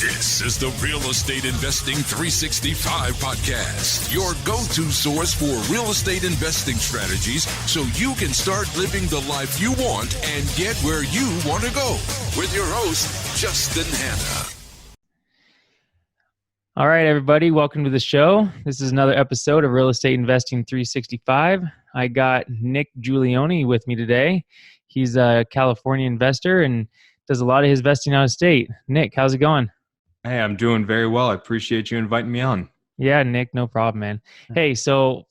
This is the Real Estate Investing 365 podcast, your go-to source for real estate investing strategies so you can start living the life you want and get where you want to go. With your host, Justin Hanna. All right, everybody, welcome to the show. This is another episode of Real Estate Investing 365. I got Nick Guilioni with me today. He's a California investor and does a lot of his investing out of state. Nick, how's it going? Hey, I'm doing very well. I appreciate you inviting me on. Yeah, Nick, no problem, man. Hey, so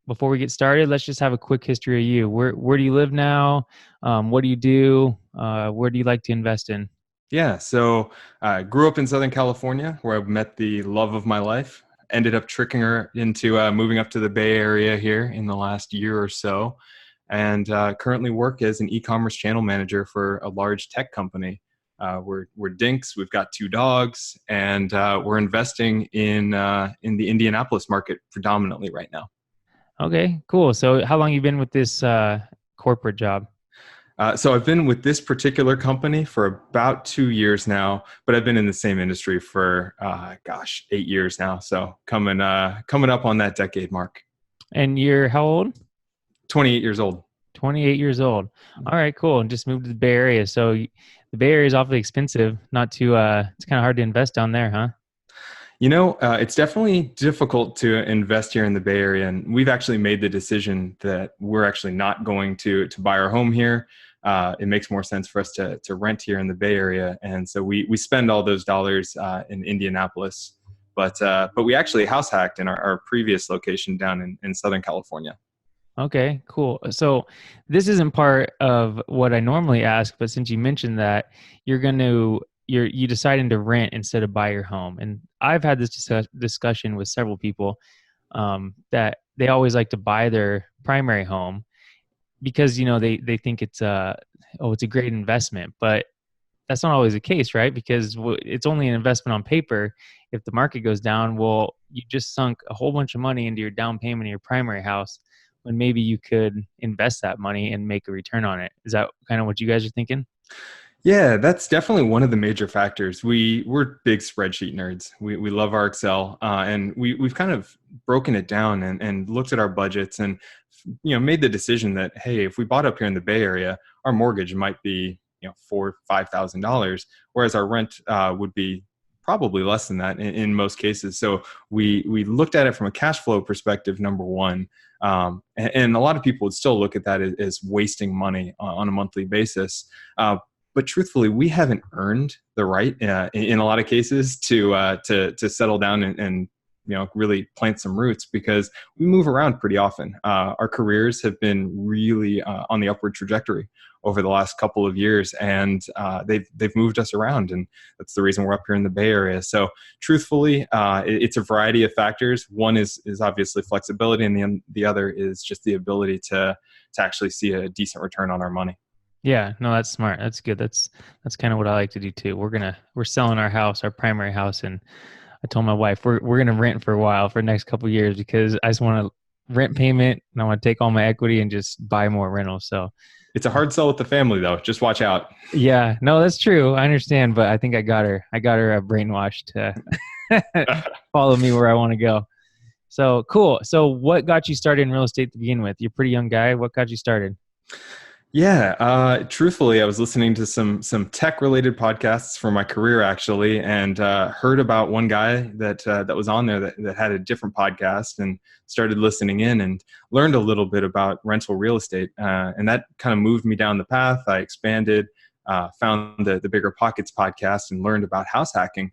before we get started, let's just have a quick history of you. Where do you live now? What do you do? Where do you like to invest in? Yeah, so I grew up in Southern California where I met the love of my life. Ended up tricking her into moving up to the Bay Area here in the last year or so. And currently work as an e-commerce channel manager for a large tech company. We're dinks. We've got 2 dogs, and we're investing in the Indianapolis market predominantly right now. Okay, cool. So how long have you been with this corporate job? So I've been with this particular company for about 2 years now, but I've been in the same industry for 8 years now. So coming up on that decade mark. And you're how old? 28 years old. 28 years old. All right, cool. And just moved to the Bay Area. So the Bay Area is awfully expensive. It's kind of hard to invest down there, huh? You know, it's definitely difficult to invest here in the Bay Area. And we've actually made the decision that we're actually not going to buy our home here. It makes more sense for us to rent here in the Bay Area. And so we spend all those dollars in Indianapolis. But we actually house hacked in our previous location down in Southern California. Okay, cool. So this isn't part of what I normally ask, but since you mentioned that, you're deciding to rent instead of buy your home. And I've had this discussion with several people that they always like to buy their primary home because, they think it's a great investment, but that's not always the case, right? Because it's only an investment on paper. If the market goes down, well, you just sunk a whole bunch of money into your down payment of your primary house when maybe you could invest that money and make a return on it. Is that kind of what you guys are thinking? Yeah, that's definitely one of the major factors. We're big spreadsheet nerds. We love our Excel, and we've kind of broken it down and looked at our budgets and made the decision that, hey, if we bought up here in the Bay Area, our mortgage might be $4,000-$5,000, whereas our rent would be probably less than that in most cases. So we looked at it from a cash flow perspective, number one. And a lot of people would still look at that as wasting money on a monthly basis. But truthfully, we haven't earned the right in a lot of cases to settle down and really plant some roots because we move around pretty often. Our careers have been really on the upward trajectory over the last couple of years, and they've moved us around, and that's the reason we're up here in the Bay Area. So truthfully, it's a variety of factors. One is obviously flexibility, and the other is just the ability to actually see a decent return on our money. Yeah, no, that's smart. That's good. That's kind of what I like to do too. We're selling our house, our primary house, and I told my wife we're gonna rent for a while for the next couple of years because I just want a rent payment and I want to take all my equity and just buy more rentals. So it's a hard sell with the family though. Just watch out. Yeah, no, that's true. I understand, but I think I got her brainwashed to follow me where I want to go. So cool. So what got you started in real estate to begin with? You're a pretty young guy. What got you started? Yeah, truthfully, I was listening to some tech-related podcasts for my career, actually, and heard about one guy that was on there that had a different podcast and started listening in and learned a little bit about rental real estate. And that kind of moved me down the path. I expanded, found the Bigger Pockets podcast and learned about house hacking.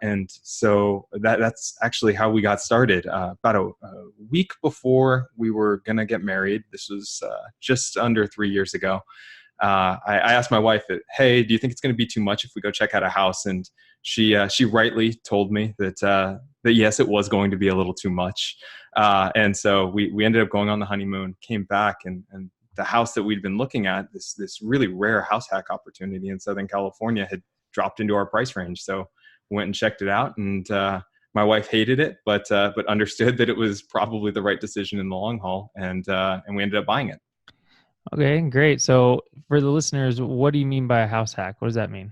And so that's actually how we got started. About a week before we were going to get married, this was just under 3 years ago, I asked my wife, hey, do you think it's going to be too much if we go check out a house? And she rightly told me that yes, it was going to be a little too much. And so we ended up going on the honeymoon, came back, and the house that we'd been looking at, this really rare house hack opportunity in Southern California, had dropped into our price range. So went and checked it out, and my wife hated it, but understood that it was probably the right decision in the long haul, and we ended up buying it. Okay, great. So for the listeners, what do you mean by a house hack? What does that mean?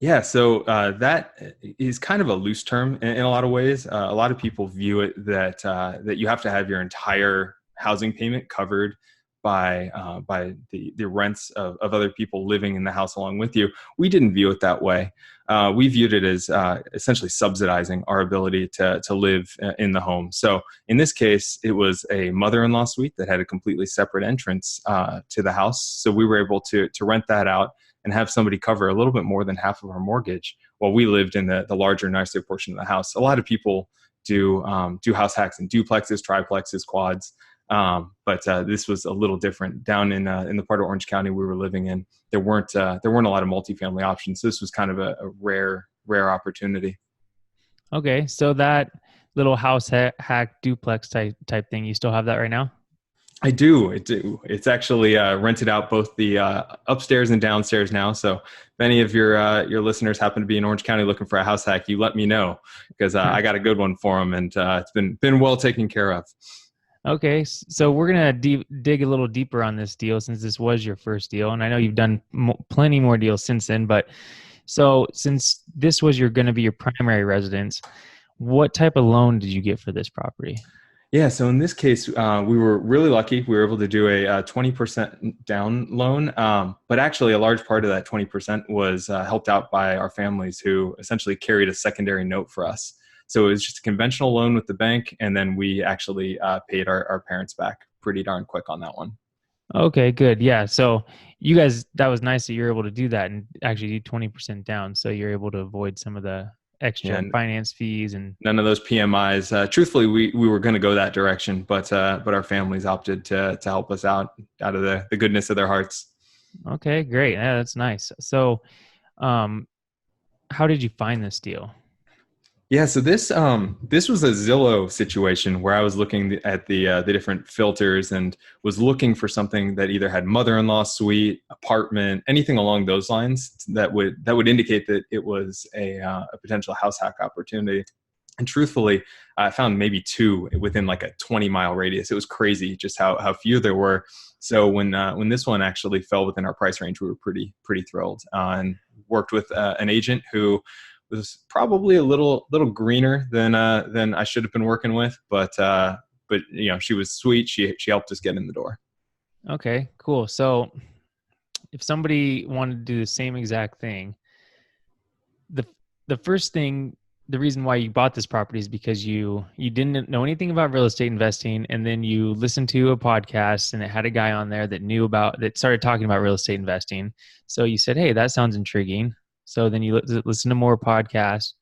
Yeah, so that is kind of a loose term in a lot of ways. A lot of people view it that you have to have your entire housing payment covered by the rents of other people living in the house along with you. We didn't view it that way. We viewed it as essentially subsidizing our ability to live in the home. So in this case, it was a mother-in-law suite that had a completely separate entrance to the house. So we were able to rent that out and have somebody cover a little bit more than half of our mortgage while we lived in the larger, nicer portion of the house. A lot of people do house hacks in duplexes, triplexes, quads. But this was a little different. Down in the part of Orange County we were living in, there weren't a lot of multifamily options. So this was kind of a rare opportunity. Okay, so that little house hack duplex type thing, you still have that right now? I do. It's actually rented out both the upstairs and downstairs now. So if any of your listeners happen to be in Orange County looking for a house hack, you let me know, because I got a good one for them, and it's been well taken care of. Okay, so we're gonna dig a little deeper on this deal, since this was your first deal, and I know you've done plenty more deals since then. But so since this was going to be your primary residence, what type of loan did you get for this property? Yeah, so in this case, we were really lucky. We were able to do a 20% down loan, but actually a large part of that 20% was helped out by our families, who essentially carried a secondary note for us. So it was just a conventional loan with the bank, and then we actually paid our parents back pretty darn quick on that one. Okay, good. Yeah, so you guys, that was nice that you're able to do that and actually do 20% down, so you're able to avoid some of the extra finance fees and none of those PMIs. Truthfully, we were going to go that direction, but our families opted to help us out of the goodness of their hearts. Okay, great. Yeah, that's nice. So, how did you find this deal? Yeah, so this was a Zillow situation where I was looking at the different filters and was looking for something that either had mother-in-law suite, apartment, anything along those lines that would indicate that it was a potential house hack opportunity. And truthfully, I found maybe two within like a 20-mile radius. It was crazy just how few there were. So when this one actually fell within our price range, we were pretty thrilled, and worked with an agent who was probably a little greener than I should have been working with, but she was sweet. She helped us get in the door. Okay, cool. So if somebody wanted to do the same exact thing, the first thing, the reason why you bought this property is because you didn't know anything about real estate investing, and then you listened to a podcast and it had a guy on there that started talking about real estate investing. So you said, "Hey, that sounds intriguing." So then you listen to more podcasts,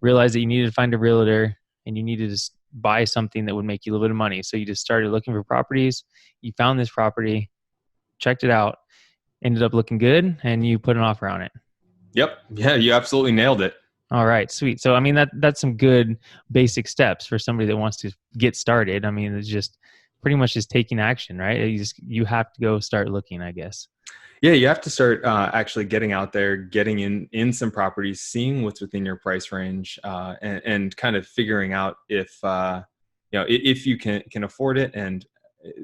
realized that you needed to find a realtor and you needed to buy something that would make you a little bit of money. So you just started looking for properties. You found this property, checked it out, ended up looking good, and you put an offer on it. Yep. Yeah, you absolutely nailed it. All right, sweet. So, I mean, that's some good basic steps for somebody that wants to get started. I mean, it's just pretty much just taking action, right? You have to go start looking, I guess. Yeah, you have to start actually getting out there, getting in some properties, seeing what's within your price range, and kind of figuring out if if you can afford it, and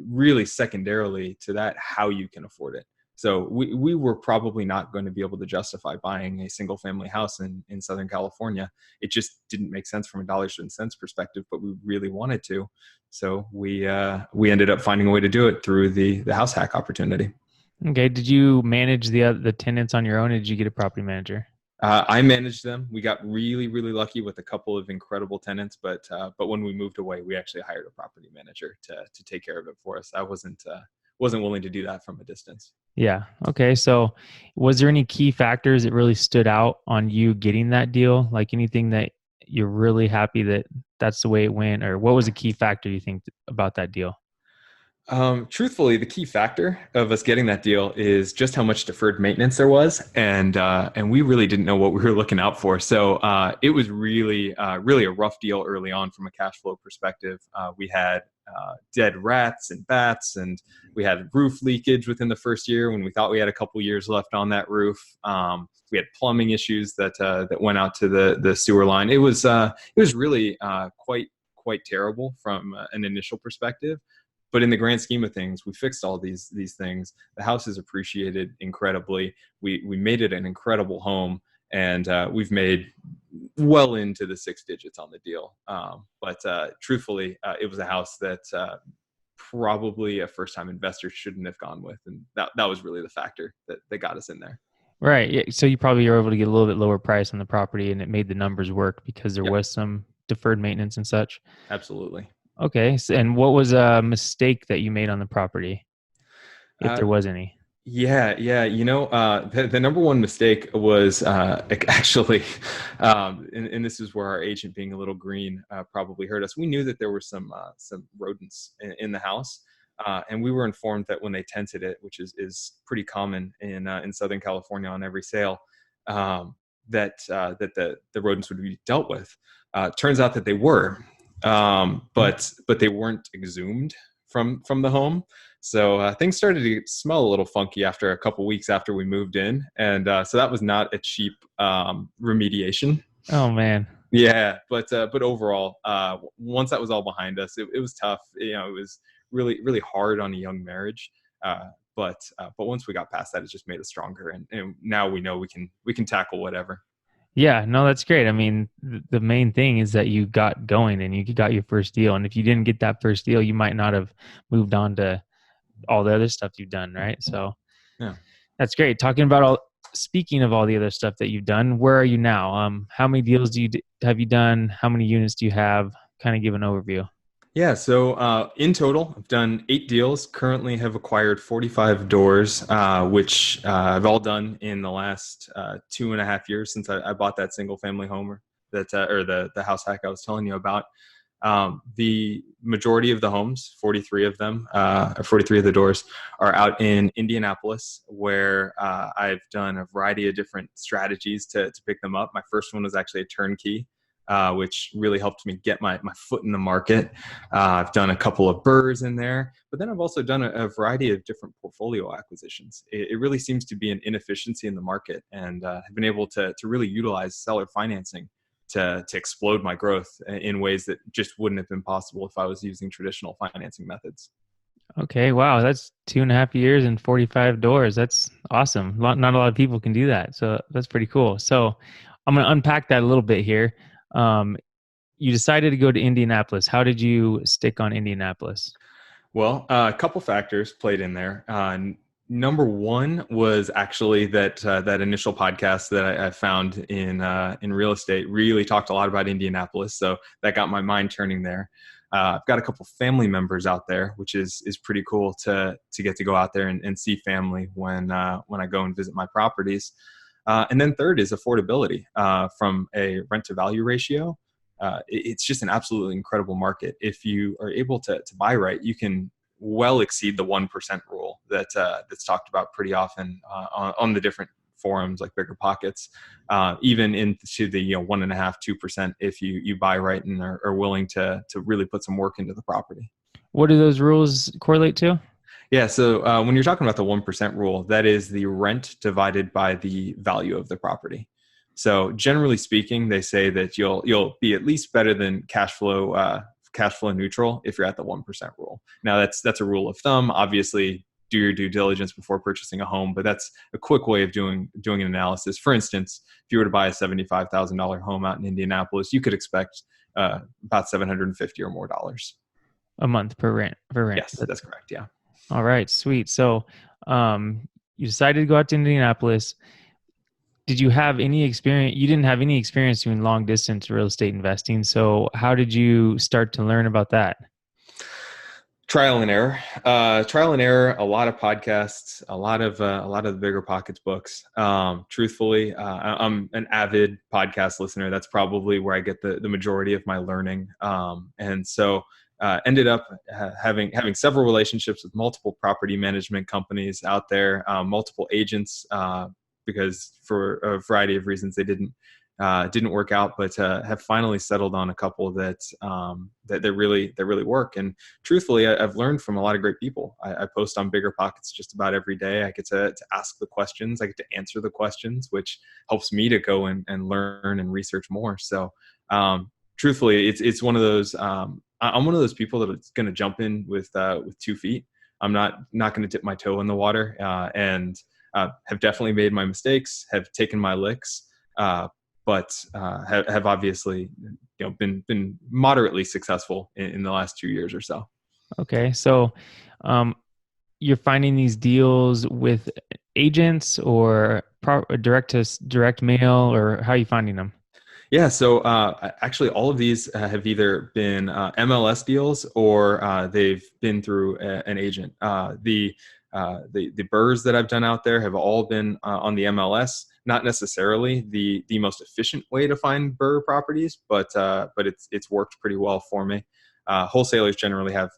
really secondarily to that, how you can afford it. So we were probably not going to be able to justify buying a single family house in Southern California. It just didn't make sense from a dollars and cents perspective, but we really wanted to. So we ended up finding a way to do it through the house hack opportunity. Okay. Did you manage the tenants on your own, or did you get a property manager? I managed them. We got really lucky with a couple of incredible tenants, but when we moved away, we actually hired a property manager to take care of it for us. I wasn't willing to do that from a distance. Yeah. Okay. So was there any key factors that really stood out on you getting that deal? Like anything that you're really happy that that's the way it went, or what was a key factor you think about that deal? Truthfully, the key factor of us getting that deal is just how much deferred maintenance there was, and we really didn't know what we were looking out for. So it was really a rough deal early on from a cash flow perspective. We had dead rats and bats, and we had roof leakage within the first year when we thought we had a couple years left on that roof. We had plumbing issues that went out to the sewer line. It was really quite terrible from an initial perspective. But in the grand scheme of things, we fixed all these things. The house is appreciated incredibly. We made it an incredible home, and we've made well into the 6 digits on the deal. But truthfully, it was a house that probably a first-time investor shouldn't have gone with, and that was really the factor that got us in there. Right. Yeah. So you probably were able to get a little bit lower price on the property, and it made the numbers work because there Yep. was some deferred maintenance and such. Absolutely. Okay. So, and what was a mistake that you made on the property, if there was any? Yeah. The number one mistake was actually, and this is where our agent, being a little green, probably hurt us. We knew that there were some rodents in the house, and we were informed that when they tented it, which is pretty common in Southern California on every sale, that the rodents would be dealt with. Turns out that they were, but they weren't exhumed from the home. So things started to smell a little funky after a couple weeks after we moved in, and so that was not a cheap remediation. Oh man. Yeah, but overall, once that was all behind us, it was tough. It was really hard on a young marriage. But once we got past that, it just made us stronger, and now we know we can tackle whatever. Yeah, no, that's great. I mean, the main thing is that you got going and you got your first deal. And if you didn't get that first deal, you might not have moved on to all the other stuff you've done, right? So yeah, that's great. Speaking of all the other stuff that you've done, where are you now? How many deals have you done? How many units do you have? Kind of give an overview. Yeah, so in total, I've done 8 deals. Currently have acquired 45 doors, which I've all done in the last 2.5 years since I bought that single family home or the house hack I was telling you about. The majority of the homes, 43 of them, 43 of the doors, are out in Indianapolis, where I've done a variety of different strategies to pick them up. My first one was actually a turnkey, which really helped me get my foot in the market. I've done a couple of burrs in there, but then I've also done a variety of different portfolio acquisitions. It really seems to be an inefficiency in the market, and have been able to really utilize seller financing to explode my growth in ways that just wouldn't have been possible if I was using traditional financing methods. Okay, wow, that's 2.5 years and 45 doors. That's awesome. Not a lot of people can do that, so that's pretty cool. So I'm going to unpack that a little bit here. You decided to go to Indianapolis. How did you stick on Indianapolis? Well, a couple factors played in there. Number one was actually that initial podcast that I found in real estate really talked a lot about Indianapolis, so that got my mind turning there. I've got a couple family members out there, which is pretty cool to get to go out there and see family when I go and visit my properties. And then third is affordability. From a rent to value ratio, it's just an absolutely incredible market. If you are able to buy right, you can well exceed the 1% rule that's talked about pretty often on the different forums like Bigger Pockets, even into the 1.5-2% if you buy right and are willing to really put some work into the property. What do those rules correlate to? Yeah, so when you're talking about the 1% rule, that is the rent divided by the value of the property. So generally speaking, they say that you'll be at least better than cash flow neutral if you're at the 1% rule. Now that's a rule of thumb. Obviously, do your due diligence before purchasing a home, but that's a quick way of doing an analysis. For instance, if you were to buy a $75,000 home out in Indianapolis, you could expect about $750 or more a month per rent. Yes, that's correct. Yeah. All right, sweet. So you decided to go out to Indianapolis. Did you have any experience? You didn't have any experience doing long distance real estate investing. So how did you start to learn about that? Trial and error. A lot of podcasts, a lot of the Bigger Pockets books. Truthfully, I'm an avid podcast listener. That's probably where I get the majority of my learning. And so ended up having several relationships with multiple property management companies out there, multiple agents, because for a variety of reasons they didn't work out, but have finally settled on a couple that really work. And truthfully, I've learned from a lot of great people. I post on Bigger Pockets just about every day. I get to ask the questions. I get to answer the questions, which helps me to go and learn and research more. So truthfully, it's one of those. I'm one of those people that's going to jump in with 2 feet. I'm not going to dip my toe in the water, and have definitely made my mistakes, have taken my licks. but have obviously been moderately successful in the last 2 years or so. Okay. So you're finding these deals with agents or direct mail, or how are you finding them? Yeah, so actually, all of these have either been MLS deals or they've been through an agent. The burrs that I've done out there have all been on the MLS. Not necessarily the most efficient way to find burr properties, but it's worked pretty well for me. Wholesalers generally have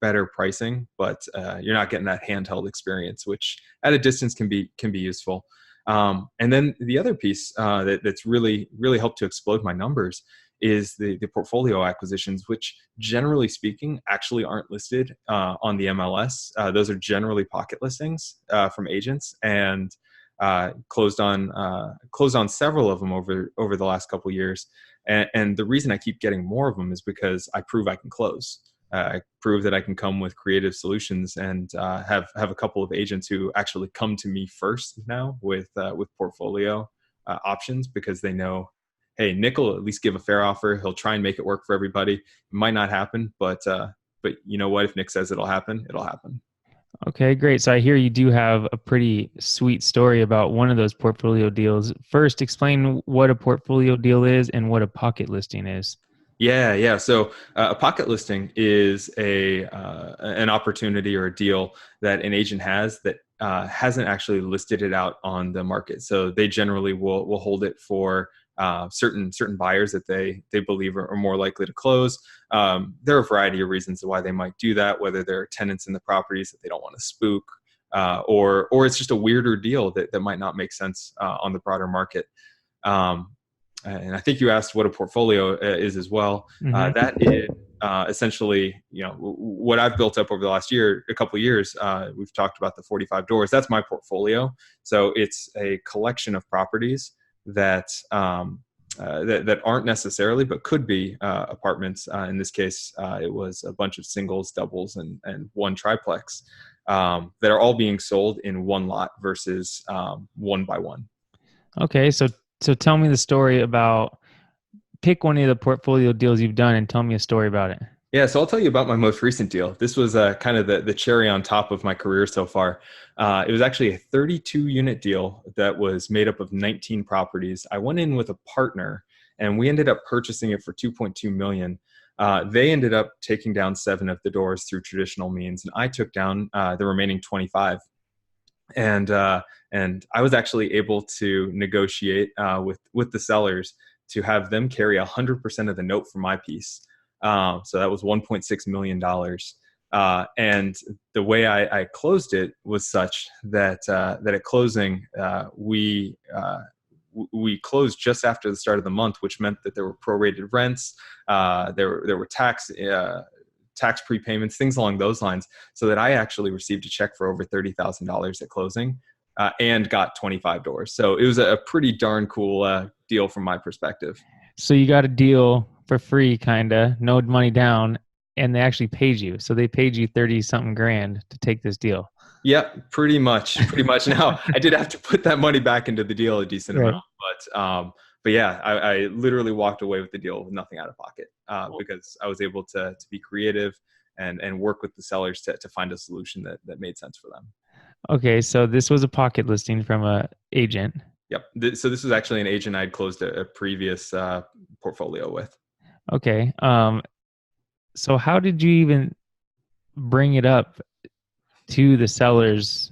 better pricing, but you're not getting that handheld experience, which at a distance can be useful. And then the other piece that's really helped to explode my numbers is the portfolio acquisitions, which generally speaking actually aren't listed on the MLS. Those are generally pocket listings from agents, and closed on several of them over the last couple of years. And the reason I keep getting more of them is because I prove I can close. I prove that I can come with creative solutions, and have a couple of agents who actually come to me first now with portfolio options, because they know, hey, Nick will at least give a fair offer. He'll try and make it work for everybody. It might not happen, but you know what? If Nick says it'll happen, it'll happen. Okay, great. So I hear you do have a pretty sweet story about one of those portfolio deals. First, explain what a portfolio deal is and what a pocket listing is. Yeah. So a pocket listing is an opportunity or a deal that an agent has that hasn't actually listed it out on the market. So they generally will hold it for certain buyers that they believe are more likely to close. There are a variety of reasons why they might do that, whether there are tenants in the properties that they don't want to spook, or it's just a weirder deal that might not make sense on the broader market. And I think you asked what a portfolio is as well. Mm-hmm. That is essentially, what I've built up over the last couple of years. We've talked about the 45 doors. That's my portfolio. So it's a collection of properties that that aren't necessarily, but could be apartments. In this case, it was a bunch of singles, doubles, and one triplex that are all being sold in one lot versus one by one. Okay, so tell me the story about, pick one of the portfolio deals you've done and tell me a story about it. Yeah, so I'll tell you about my most recent deal. This was kind of the cherry on top of my career so far. It was actually a 32-unit deal that was made up of 19 properties. I went in with a partner, and we ended up purchasing it for $2.2 million. They ended up taking down 7 of the doors through traditional means, and I took down the remaining 25. And I was actually able to negotiate with the sellers to have them carry 100% of the note for my piece. So that was $1.6 million. And the way I closed it was such that at closing, we closed just after the start of the month, which meant that there were prorated rents, there were tax prepayments, things along those lines, so that I actually received a check for over $30,000 at closing, and got 25 doors. So it was a pretty darn cool deal from my perspective. So you got a deal for free, kinda, no money down, and they actually paid you. So they paid you 30-something grand to take this deal. Yep, pretty much. Now, I did have to put that money back into the deal a decent amount, but yeah, I literally walked away with the deal with nothing out of pocket, because I was able to be creative and work with the sellers to find a solution that made sense for them. Okay, so this was a pocket listing from a agent. Yep. So this was actually an agent I'd closed a previous portfolio with. Okay. So how did you even bring it up to the sellers?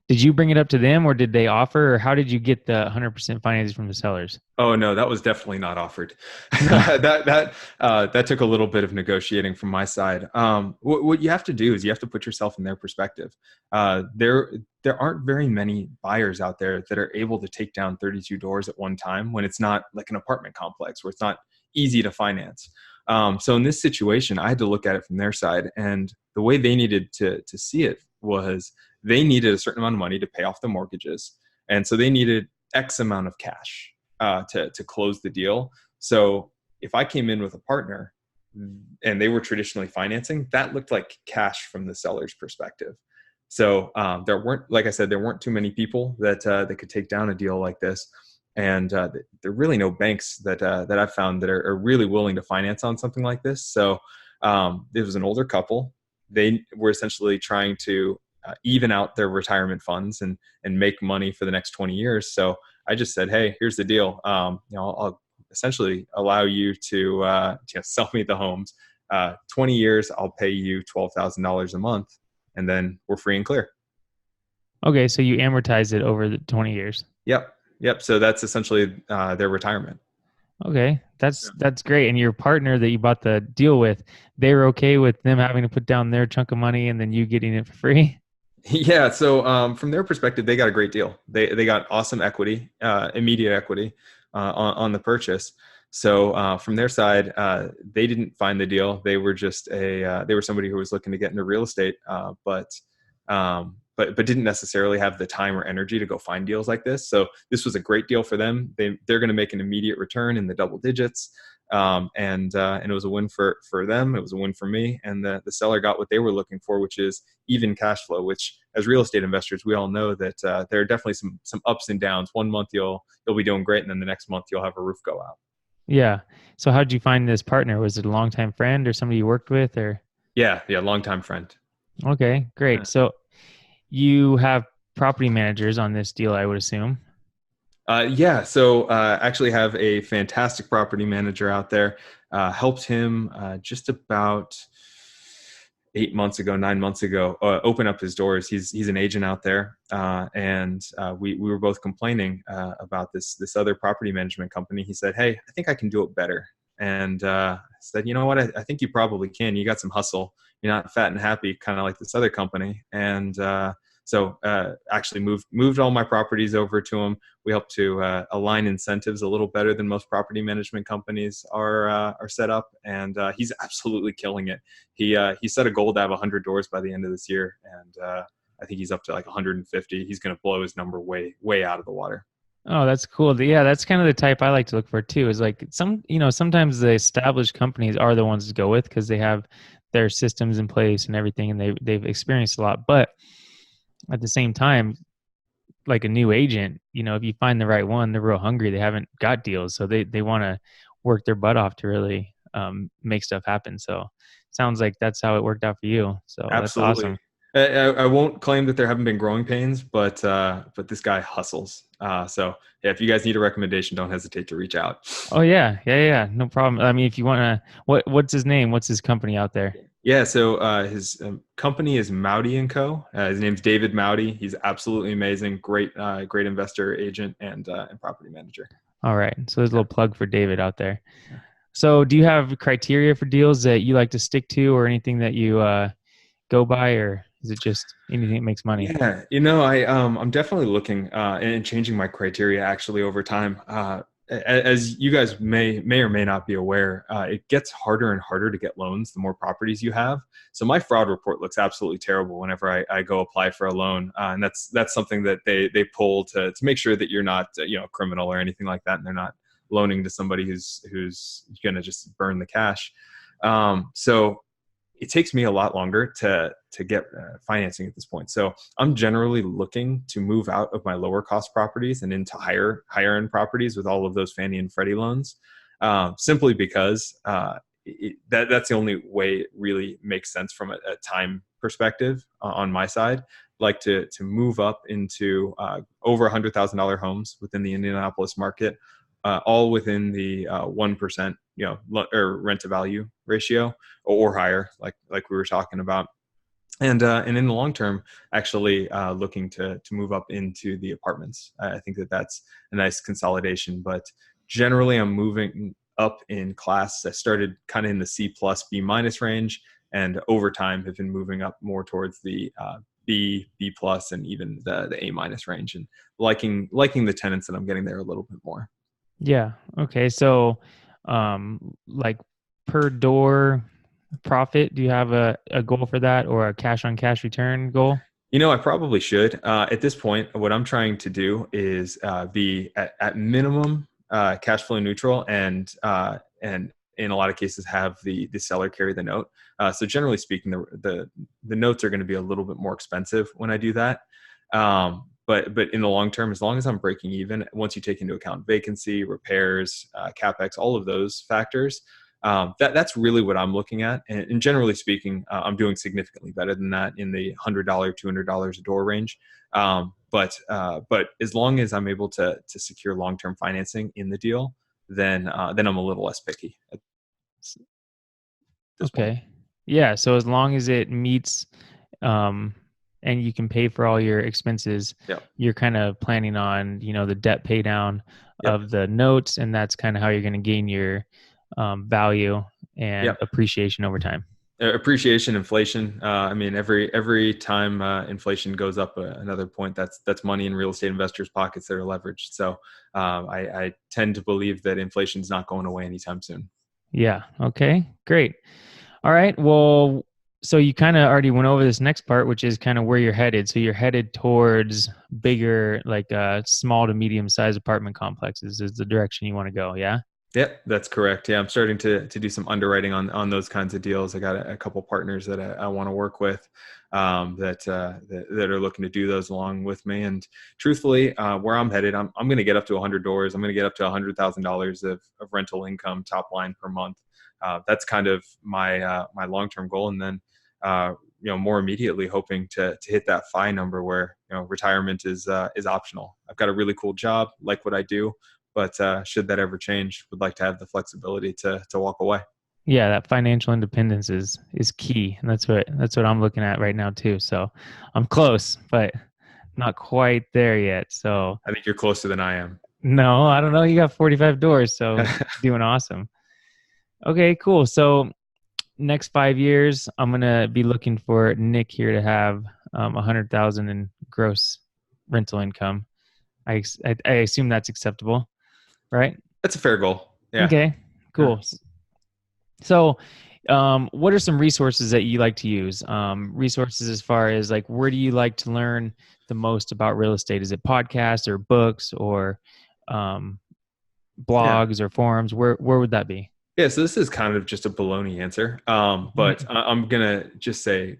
Did you bring it up to them, or did they offer, or how did you get the 100% financing from the sellers? Oh no, that was definitely not offered. that took a little bit of negotiating from my side. What you have to do is you have to put yourself in their perspective. There aren't very many buyers out there that are able to take down 32 doors at one time when it's not like an apartment complex where it's not easy to finance. So in this situation, I had to look at it from their side, and the way they needed to see it was they needed a certain amount of money to pay off the mortgages, and so they needed X amount of cash to close the deal. So if I came in with a partner and they were traditionally financing, that looked like cash from the seller's perspective. So there weren't, like I said, there weren't too many people that could take down a deal like this. And there are really no banks that I've found that are really willing to finance on something like this. So it was an older couple. They were essentially trying to even out their retirement funds and make money for the next 20 years. So I just said, hey, here's the deal. I'll essentially allow you to sell me the homes. 20 years, I'll pay you $12,000 a month, and then we're free and clear. Okay, so you amortize it over the 20 years. Yep. So that's essentially their retirement. Okay, that's great. And your partner that you bought the deal with, they were okay with them having to put down their chunk of money and then you getting it for free? Yeah. So from their perspective, they got a great deal. They got awesome equity, immediate equity on the purchase. So from their side, they didn't find the deal. They were just they were somebody who was looking to get into real estate, but didn't necessarily have the time or energy to go find deals like this. So this was a great deal for them. They're going to make an immediate return in the double digits. And it was a win for them. It was a win for me. And the seller got what they were looking for, which is even cash flow, which as real estate investors, we all know that there are definitely some ups and downs. One month you'll be doing great. And then the next month you'll have a roof go out. Yeah. So how'd you find this partner? Was it a longtime friend or somebody you worked with or? Yeah. Longtime friend. Okay, great. Yeah. So you have property managers on this deal, I would assume. So actually have a fantastic property manager out there. Helped him just about 9 months ago, open up his doors. He's an agent out there, and we were both complaining about this other property management company. He said, "Hey, I think I can do it better." And I said, "You know what? I think you probably can. You got some hustle. You're not fat and happy, kind of like this other company." And so actually moved all my properties over to him. We helped to align incentives a little better than most property management companies are set up, and he's absolutely killing it. He set a goal to have 100 doors by the end of this year, and I think he's up to like 150. He's going to blow his number way out of the water. Oh, that's cool. Yeah, that's kind of the type I like to look for too. Is like sometimes the established companies are the ones to go with because they have their systems in place and everything, and they've experienced a lot. But at the same time, like a new agent, if you find the right one, they're real hungry. They haven't got deals, so they want to work their butt off to really make stuff happen. So sounds like that's how it worked out for you. So Absolutely. That's awesome. I won't claim that there haven't been growing pains, but this guy hustles. So yeah, if you guys need a recommendation, don't hesitate to reach out. Oh yeah, no problem. I mean, if you want to, what's his name? What's his company out there? Yeah, so his company is Mowdy & Co. His name's David Mowdy. He's absolutely amazing, great investor, agent, and property manager. All right, so there's a little plug for David out there. So do you have criteria for deals that you like to stick to or anything that you go by, or is it just anything that makes money? Yeah, I'm definitely looking and changing my criteria actually over time. As you guys may or may not be aware, it gets harder and harder to get loans the more properties you have. So my fraud report looks absolutely terrible whenever I go apply for a loan, and that's something that they pull to make sure that you're not a criminal or anything like that, and they're not loaning to somebody who's going to just burn the cash. So it takes me a lot longer to get financing at this point. So I'm generally looking to move out of my lower cost properties and into higher end properties with all of those Fannie and Freddie loans, simply because that's the only way it really makes sense from a time perspective on my side. Like to move up into over $100,000 homes within the Indianapolis market, all within the 1%, or rent to value ratio or higher, like we were talking about. And in the long term, actually looking to move up into the apartments. I think that's a nice consolidation, but generally I'm moving up in class. I started kind of in the C+, B- range, and over time have been moving up more towards the B+, and even the A- range, and liking the tenants that I'm getting there a little bit more. Yeah. Okay. So, like per door profit, do you have a goal for that, or a cash on cash return goal? I probably should. At this point, what I'm trying to do is be at minimum cash flow neutral, and in a lot of cases have the seller carry the note. So generally speaking, the notes are going to be a little bit more expensive when I do that. but in the long term, as long as I'm breaking even, once you take into account vacancy, repairs, capex, all of those factors, that's really what I'm looking at. And generally speaking, I'm doing significantly better than that in the $100, $200 a door range. But as long as I'm able to secure long-term financing in the deal, then I'm a little less picky at this point. Okay. Yeah. So as long as it meets, and you can pay for all your expenses, Yep. you're kind of planning on, the debt pay down Yep. of the notes, and that's kind of how you're going to gain your value and Yep. appreciation over time. Appreciation, inflation. I mean, every time inflation goes up another point, that's money in real estate investors' pockets that are leveraged. So I tend to believe that inflation is not going away anytime soon. Yeah. Okay. Great. All right. Well, so you kind of already went over this next part, which is kind of where you're headed. So you're headed towards bigger, like small to medium sized apartment complexes is the direction you want to go. Yeah. Yep, that's correct. Yeah, I'm starting to do some underwriting on those kinds of deals. I got a couple partners that I want to work with that are looking to do those along with me. And truthfully, where I'm headed, I'm going to get up to 100 doors. I'm going to get up to $100,000 of rental income top line per month. That's kind of my long-term goal. And then more immediately hoping to hit that FI number where retirement is optional. I've got a really cool job, like what I do. But should that ever change, would like to have the flexibility to walk away. Yeah, that financial independence is key, and that's what I'm looking at right now too. So I'm close, but not quite there yet. So I think you're closer than I am. No, I don't know. You got 45 doors, so doing awesome. Okay, cool. So next 5 years, I'm gonna be looking for Nick here to have 100,000 in gross rental income. I assume that's acceptable. Right? That's a fair goal. Yeah. Okay, cool. Yeah. So, what are some resources that you like to use? Resources as far as like, where do you like to learn the most about real estate? Is it podcasts or books or blogs or forums? Where would that be? Yeah, so this is kind of just a baloney answer, but I'm going to just say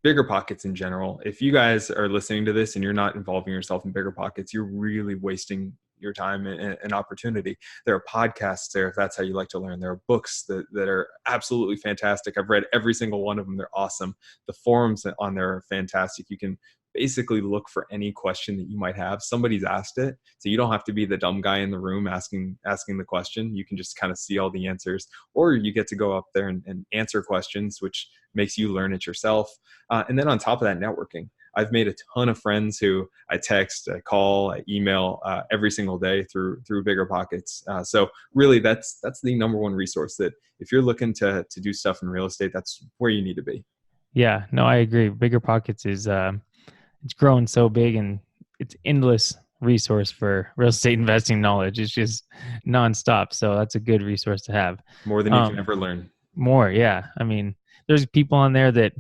Bigger Pockets in general. If you guys are listening to this and you're not involving yourself in Bigger Pockets, you're really wasting your time and opportunity. There are podcasts there if that's how you like to learn. There are books that are absolutely fantastic. I've read every single one of them. They're awesome. The forums on there are fantastic. You can basically look for any question that you might have. Somebody's asked it. So you don't have to be the dumb guy in the room asking the question. You can just kind of see all the answers, or you get to go up there and answer questions, which makes you learn it yourself. And then on top of that, networking. I've made a ton of friends who I text, I call, I email every single day through Bigger Pockets. So really, that's the number one resource that if you're looking to do stuff in real estate, that's where you need to be. Yeah, no, I agree. Bigger Pockets is it's growing so big, and it's endless resource for real estate investing knowledge. It's just nonstop. So that's a good resource to have. More than you can ever learn. More, yeah. I mean, there's people on there that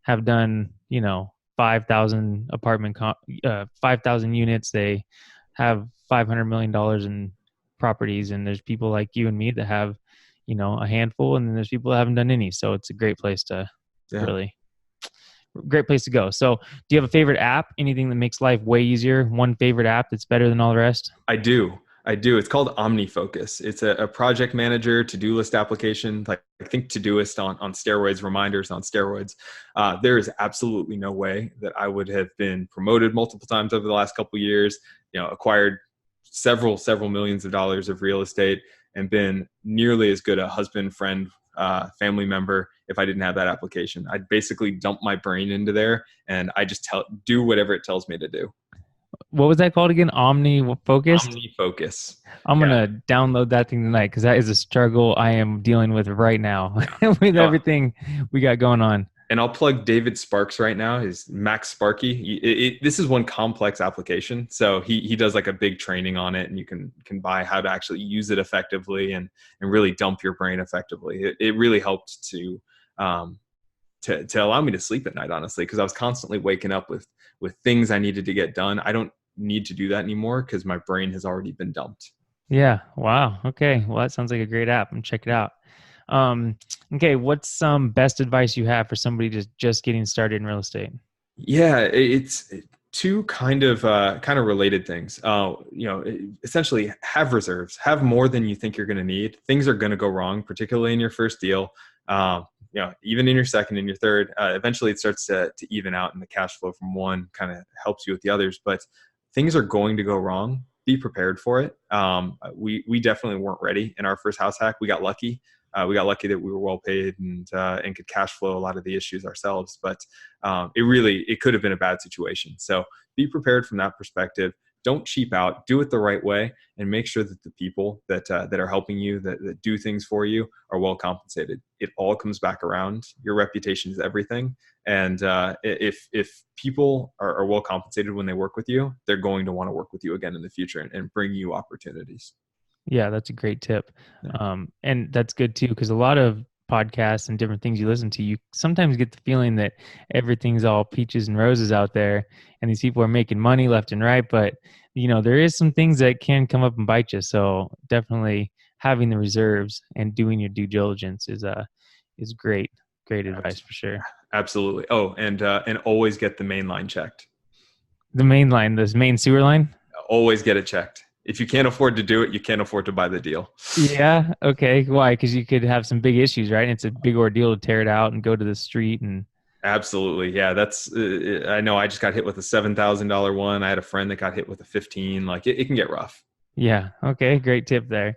have done 5,000 5,000 units. They have $500 million in properties, and there's people like you and me that have, a handful, and then there's people that haven't done any. So it's a great place to great place to go. So do you have a favorite app? Anything that makes life way easier? One favorite app that's better than all the rest? I do. It's called OmniFocus. It's a project manager, to-do list application. Like, I think Todoist on steroids, reminders on steroids. There is absolutely no way that I would have been promoted multiple times over the last couple of years, acquired several millions of dollars of real estate, and been nearly as good a husband, friend, family member if I didn't have that application. I'd basically dump my brain into there, and I just do whatever it tells me to do. What was that called again? OmniFocus? OmniFocus. I'm going to download that thing tonight, because that is a struggle I am dealing with right now with everything we got going on. And I'll plug David Sparks right now. His Max Sparky. This is one complex application. So he does like a big training on it, and you can buy how to actually use it effectively and really dump your brain effectively. It really helped to allow me to sleep at night, honestly, because I was constantly waking up with things I needed to get done. I don't need to do that anymore because my brain has already been dumped. Yeah. Wow. Okay. Well, that sounds like a great app. Check it out. Okay. What's some best advice you have for somebody just getting started in real estate? Yeah, it's two kind of related things. Essentially have reserves, have more than you think you're going to need. Things are going to go wrong, particularly in your first deal. Even in your second and your third, eventually it starts to even out, and the cash flow from one kind of helps you with the others. But things are going to go wrong. Be prepared for it. We definitely weren't ready in our first house hack. We got lucky. We got lucky that we were well paid and could cash flow a lot of the issues ourselves. But it could have been a bad situation. So be prepared from that perspective. Don't cheap out. Do it the right way, and make sure that the people that are helping you, that do things for you, are well compensated. It all comes back around. Your reputation is everything. And if people are well compensated when they work with you, they're going to want to work with you again in the future and bring you opportunities. Yeah, that's a great tip. Yeah. And that's good too, because a lot of podcasts and different things you listen to, you sometimes get the feeling that everything's all peaches and roses out there and these people are making money left and right. But, there is some things that can come up and bite you. So definitely having the reserves and doing your due diligence is great advice for sure. Absolutely. Oh, and always get the main line checked. The main line, this main sewer line? Always get it checked. If you can't afford to do it, you can't afford to buy the deal. Yeah. Okay. Why? Because you could have some big issues, right? It's a big ordeal to tear it out and go to the street. And absolutely, yeah. That's I know. I just got hit with a $7,000 one. I had a friend that got hit with a 15. Like it can get rough. Yeah. Okay. Great tip there.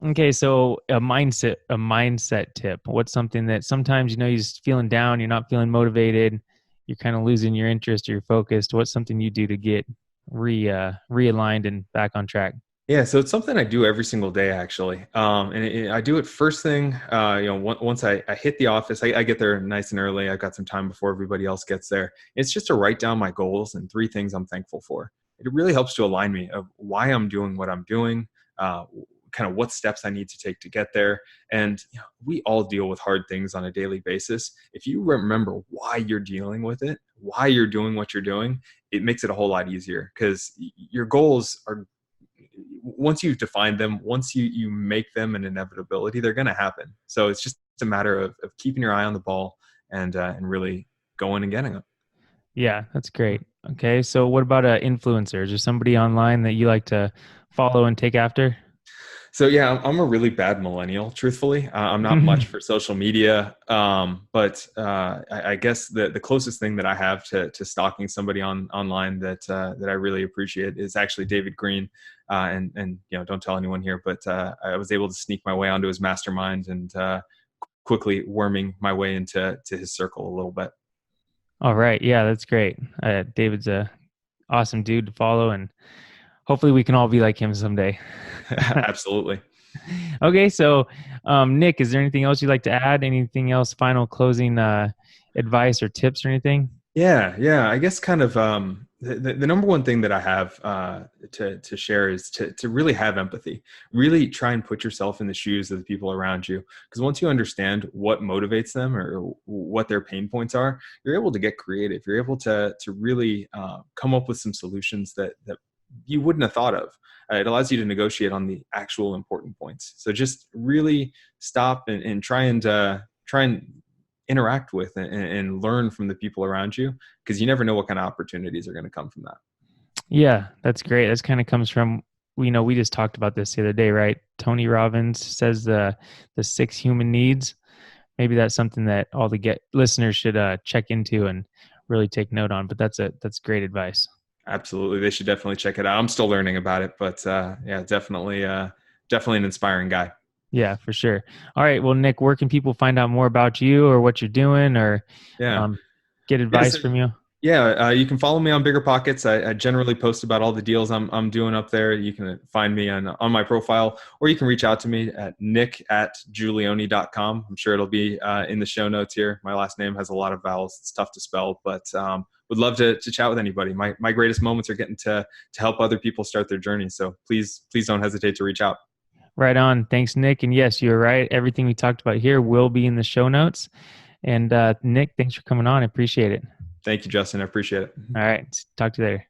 Yeah. Okay. So a mindset tip. What's something that sometimes you're just feeling down, you're not feeling motivated, you're kind of losing your interest or you're focused. What's something you do to get realigned and back on track? Yeah, so it's something I do every single day, actually. I do it first thing. Once I hit the office, I get there nice and early. I've got some time before everybody else gets there. It's just to write down my goals and 3 things I'm thankful for. It really helps to align me of why I'm doing what I'm doing, kind of what steps I need to take to get there. And we all deal with hard things on a daily basis. If you remember why you're dealing with it, why you're doing what you're doing, it makes it a whole lot easier, because your goals are, once you've defined them, once you make them an inevitability, they're going to happen. So it's just a matter of keeping your eye on the ball and really going and getting them. Yeah, that's great. Okay. So what about influencers or somebody online that you like to follow and take after? So yeah, I'm a really bad millennial, truthfully. I'm not much for social media, but I guess the closest thing that I have to stalking somebody online that I really appreciate is actually David Green. And don't tell anyone here, but I was able to sneak my way onto his mastermind and quickly worming my way into his circle a little bit. All right, yeah, that's great. David's a awesome dude to follow, and hopefully we can all be like him someday. Absolutely. Okay, so Nick, is there anything else you'd like to add? Anything else, final closing advice or tips or anything? Yeah. I guess kind of the number one thing that I have to share is to really have empathy. Really try and put yourself in the shoes of the people around you. Because once you understand what motivates them or what their pain points are, you're able to get creative. You're able to really come up with some solutions that you wouldn't have thought of. It allows you to negotiate on the actual important points. So just really stop and try and interact with and learn from the people around you, because you never know what kind of opportunities are going to come from that. Yeah, that's great. That's kind of comes from, we just talked about this the other day, right? Tony Robbins says the 6 human needs. Maybe that's something that all the listeners should check into and really take note on. But that's great advice. Absolutely. They should definitely check it out. I'm still learning about it, but yeah, definitely an inspiring guy. Yeah, for sure. All right. Well, Nick, where can people find out more about you or what you're doing, or get advice from you? Yeah, you can follow me on Bigger Pockets. I generally post about all the deals I'm doing up there. You can find me on my profile, or you can reach out to me at nick@giulioni.com. I'm sure it'll be in the show notes here. My last name has a lot of vowels. It's tough to spell, but would love to chat with anybody. My greatest moments are getting to help other people start their journey. So please don't hesitate to reach out. Right on. Thanks, Nick. And yes, you're right. Everything we talked about here will be in the show notes. And Nick, thanks for coming on. I appreciate it. Thank you, Justin. I appreciate it. All right. Talk to you later.